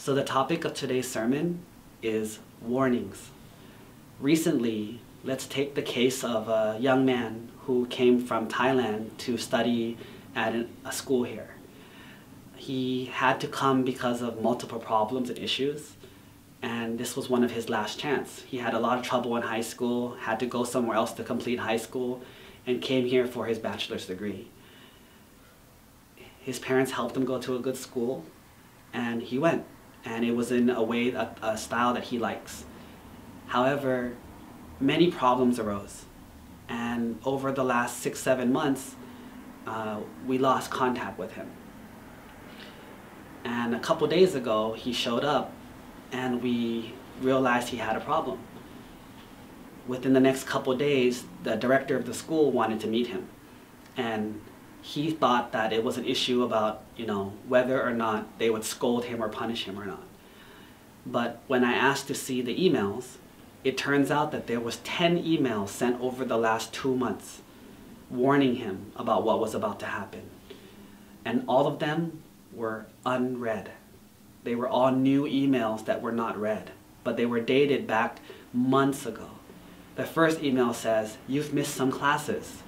So the topic of today's sermon is warnings. Recently, let's take the case of a young man who came from Thailand to study at a school here. He had to come because of multiple problems and issues, and this was one of his last chance. He had a lot of trouble in high school, had to go somewhere else to complete high school, and came here for his bachelor's degree. His parents helped him go to a good school, and he went. And it was in a way, a style that he likes. However, many problems arose. And over the last 6-7 months, we lost contact with him. And a couple days ago, he showed up and we realized he had a problem. Within the next couple days, the director of the school wanted to meet him. And he thought that it was an issue about, whether or not they would scold him or punish him or not. But when I asked to see the emails, it turns out that there was 10 emails sent over the last 2 months warning him about what was about to happen. And all of them were unread. They were all new emails that were not read, but they were dated back months ago. The first email says, "You've missed some classes.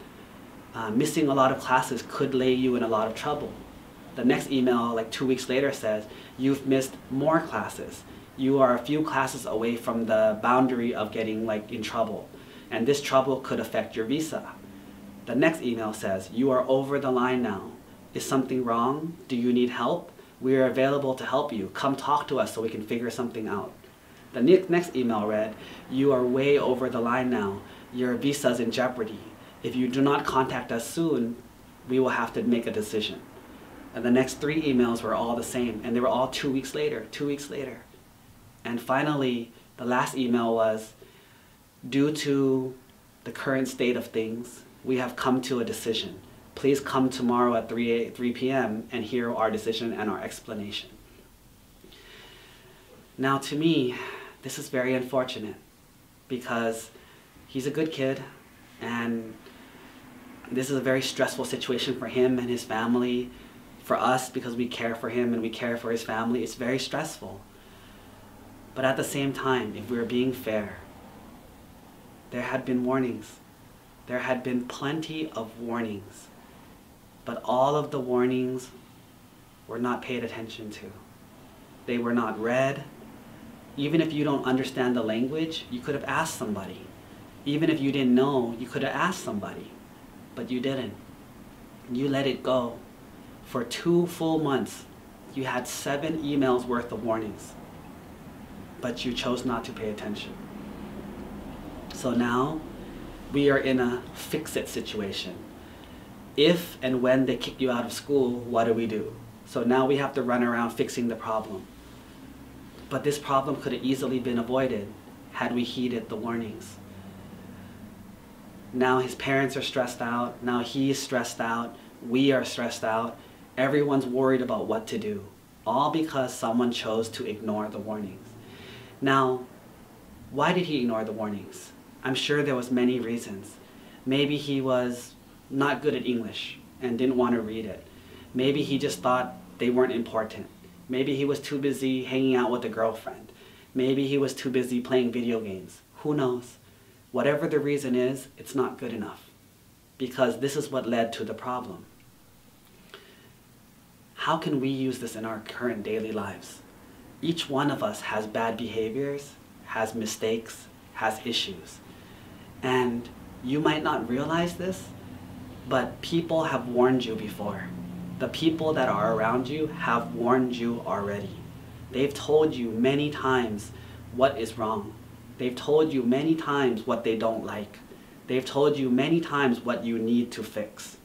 Missing a lot of classes could lay you in a lot of trouble." The next email, like 2 weeks later, says, "You've missed more classes. You are a few classes away from the boundary of getting in trouble, and this trouble could affect your visa." The next email says, "You are over the line now. Is something wrong? Do you need help? We are available to help you. Come talk to us so we can figure something out." The next email read, "You are way over the line now. Your visa is in jeopardy. If you do not contact us soon, we will have to make a decision." And the next 3 emails were all the same, and they were all 2 weeks later, 2 weeks later. And finally, the last email was, "Due to the current state of things, we have come to a decision. Please come tomorrow at 3 p.m. and hear our decision and our explanation." Now to me, this is very unfortunate because he's a good kid, and this is a very stressful situation for him and his family. For us, because we care for him and we care for his family, it's very stressful. But at the same time, if we were being fair, there had been warnings. There had been plenty of warnings. But all of the warnings were not paid attention to. They were not read. Even if you don't understand the language, you could have asked somebody. Even if you didn't know, you could have asked somebody. But you didn't. You let it go. For 2 full months, you had 7 emails worth of warnings. But you chose not to pay attention. So now, we are in a fix-it situation. If and when they kick you out of school, what do? So now we have to run around fixing the problem. But this problem could have easily been avoided had we heeded the warnings. Now his parents are stressed out. Now he is stressed out. We are stressed out. Everyone's worried about what to do. All because someone chose to ignore the warnings. Now, why did he ignore the warnings? I'm sure there was many reasons. Maybe he was not good at English and didn't want to read it. Maybe he just thought they weren't important. Maybe he was too busy hanging out with a girlfriend. Maybe he was too busy playing video games. Who knows? Whatever the reason is, it's not good enough, because this is what led to the problem. How can we use this in our current daily lives? Each one of us has bad behaviors, has mistakes, has issues. And you might not realize this, but people have warned you before. The people that are around you have warned you already. They've told you many times what is wrong. They've told you many times what they don't like. They've told you many times what you need to fix.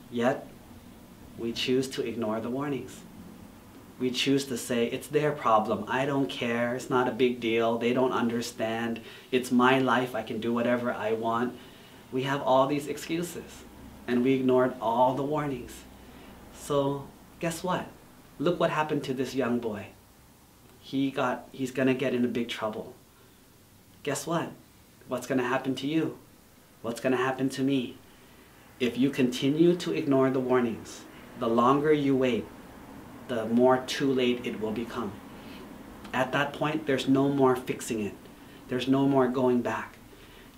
Yet, we choose to ignore the warnings. We choose to say, it's their problem, I don't care, it's not a big deal, they don't understand, it's my life, I can do whatever I want. We have all these excuses, and we ignored all the warnings. So, guess what? Look what happened to this young boy. He's gonna get into big trouble. Guess what? What's gonna happen to you? What's gonna happen to me? If you continue to ignore the warnings, the longer you wait, the more too late it will become. At that point, there's no more fixing it. There's no more going back.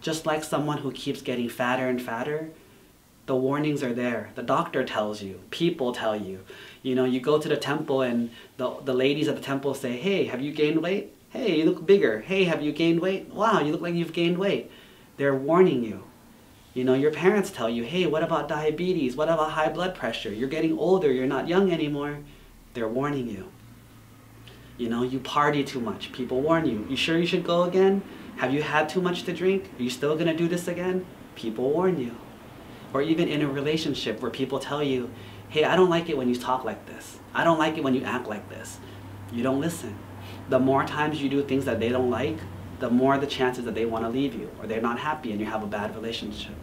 Just like someone who keeps getting fatter and fatter, the warnings are there. The doctor tells you, people tell you. You know, you go to the temple and the ladies at the temple say, hey, have you gained weight? Hey, you look bigger. Hey, have you gained weight? Wow, you look like you've gained weight. They're warning you. You know, your parents tell you, hey, what about diabetes? What about high blood pressure? You're getting older, you're not young anymore. They're warning you. You know, you party too much. People warn you. You sure you should go again? Have you had too much to drink? Are you still going to do this again? People warn you. Or even in a relationship where people tell you, hey, I don't like it when you talk like this. I don't like it when you act like this. You don't listen. The more times you do things that they don't like, the more the chances that they want to leave you or they're not happy and you have a bad relationship.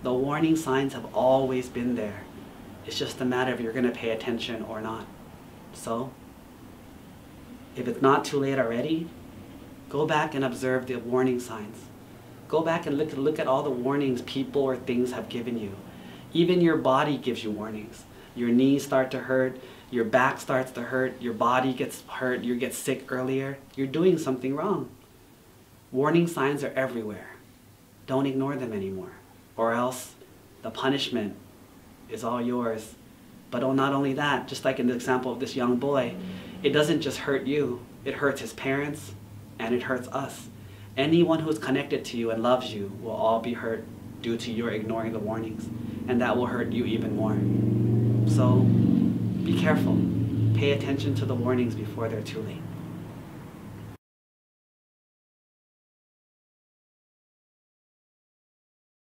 The warning signs have always been there. It's just a matter of you're going to pay attention or not. So, if it's not too late already, go back and observe the warning signs. Go back and look at all the warnings people or things have given you. Even your body gives you warnings. Your knees start to hurt, your back starts to hurt, your body gets hurt, you get sick earlier. You're doing something wrong. Warning signs are everywhere. Don't ignore them anymore, or else the punishment is all yours. But not only that, just like in the example of this young boy, it doesn't just hurt you, it hurts his parents, and it hurts us. Anyone who's connected to you and loves you will all be hurt due to your ignoring the warnings, and that will hurt you even more. So, be careful. Pay attention to the warnings before they're too late.